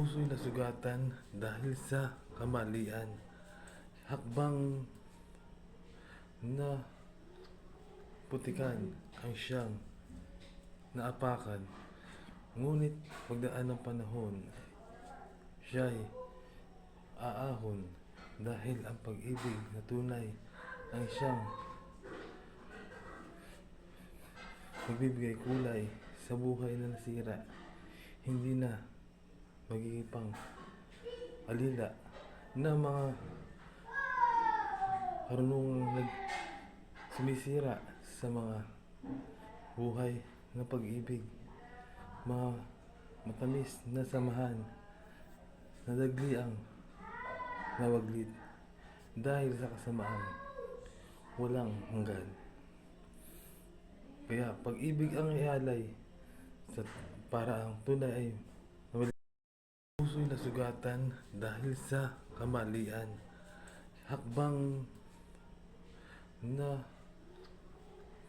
Puso'y nasugatan dahil sa kamalian. Hakbang na putikan ang siyang naapakan. Ngunit pagdaan ng panahon, siya'y aahon dahil ang pag-ibig na tunay ang siyang magbibigay kulay sa buhay na nasira. Hindi na magiging pang alila na mga karunungang sumisira sa mga buhay na pag-ibig. Mga matamis na samahan, nadagli ang nawaglid dahil sa kasamaan walang hanggan. Kaya pag-ibig ang ialay sa para ang tunay ay nawali. Puso'y nasugatan dahil sa kamalian. Hakbang na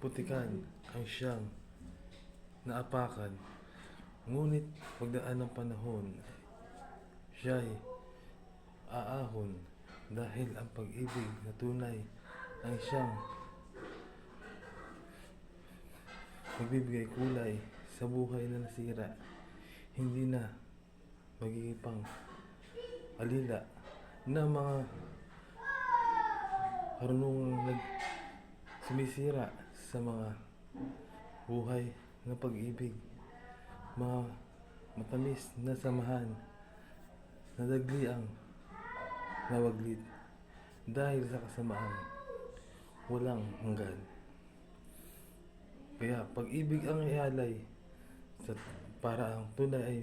putikan ang siyang naapakan. Ngunit pagdaan ng panahon, siya'y aahon dahil ang pag-ibig na tunay ang siyang magbibigay kulay sa buhay na nasira. Hindi na magiging pang alila na mga karunungang sumisira sa mga buhay na pag-ibig. Mga matamis na samahan, nadagli ang nawaglid dahil sa kasamaan walang hanggan. Kaya pag-ibig ang ialay sa para ang tunay ay